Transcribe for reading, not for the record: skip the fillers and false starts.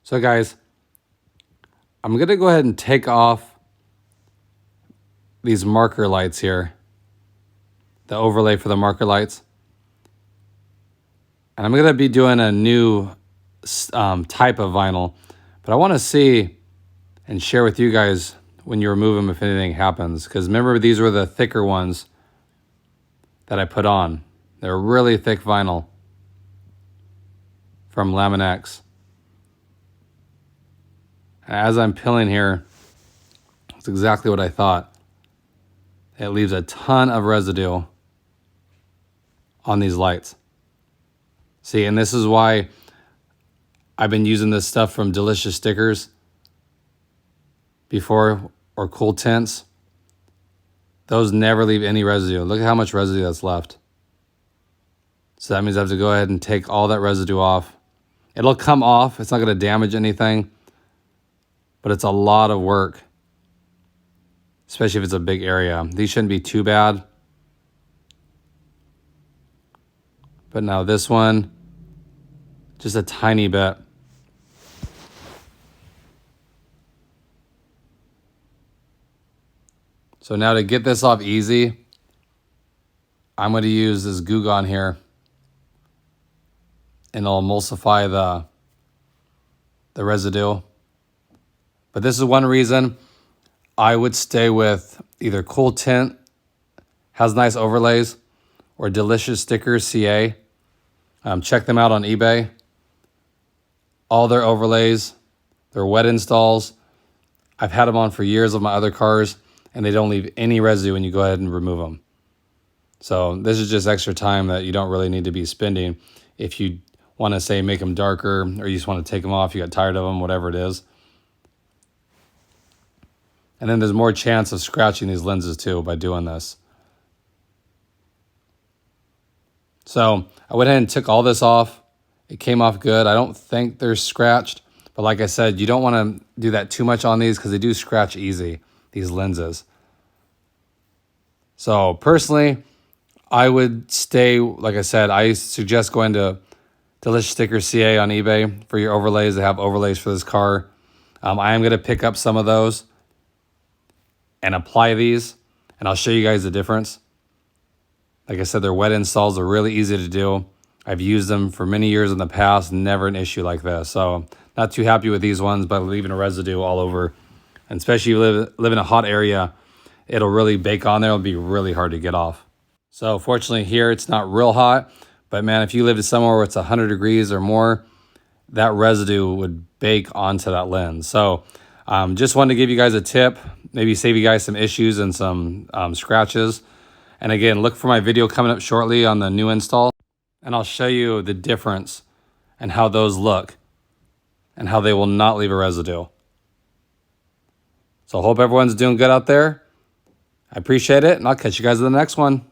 So guys, I'm gonna go ahead and take off these marker lights here, the overlay for the marker lights. And I'm gonna be doing a new type of vinyl, but I wanna see and share with you guys when you remove them if anything happens. Because remember, these were the thicker ones that I put on. They're really thick vinyl from lamin-X. As I'm peeling here, it's exactly what I thought. It leaves a ton of residue on these lights. See, and this is why I've been using this stuff from Delicious Stickers before, or Cool Tints. Those never leave any residue. Look at how much residue that's left. So that means I have to go ahead and take all that residue off. It'll come off. It's not going to damage anything, but it's a lot of work, especially if it's a big area. These shouldn't be too bad. But now this one, just a tiny bit. So now to get this off easy, I'm going to use this Goo Gone here, and it'll emulsify the residue. But this is one reason I would stay with either Cool Tint, has nice overlays, or Delicioustickerca. Check them out on eBay. All their overlays, their wet installs. I've had them on for years of my other cars, and they don't leave any residue when you go ahead and remove them. So this is just extra time that you don't really need to be spending if you want to, say, make them darker, or you just want to take them off, you got tired of them, whatever it is. And then there's more chance of scratching these lenses too by doing this. So I went ahead and took all this off. It came off good. I don't think they're scratched, but like I said, you don't want to do that too much on these because they do scratch easy, these lenses. So personally, I would stay, like I said, I suggest going to DelicioustickerCA on eBay for your overlays. They have overlays for this car. I am going to pick up some of those and apply these, and I'll show you guys the difference. Like I said, their wet installs are really easy to do. I've used them for many years in the past, never an issue like this. So not too happy with these ones, but leaving a residue all over. And especially if you live in a hot area, it'll really bake on there. It'll be really hard to get off. So fortunately here, it's not real hot, but man, if you lived somewhere where it's 100 degrees or more, that residue would bake onto that lens. So just wanted to give you guys a tip, maybe save you guys some issues and some scratches. And again, look for my video coming up shortly on the new install, and I'll show you the difference and how those look and how they will not leave a residue. So I hope everyone's doing good out there. I appreciate it, and I'll catch you guys in the next one.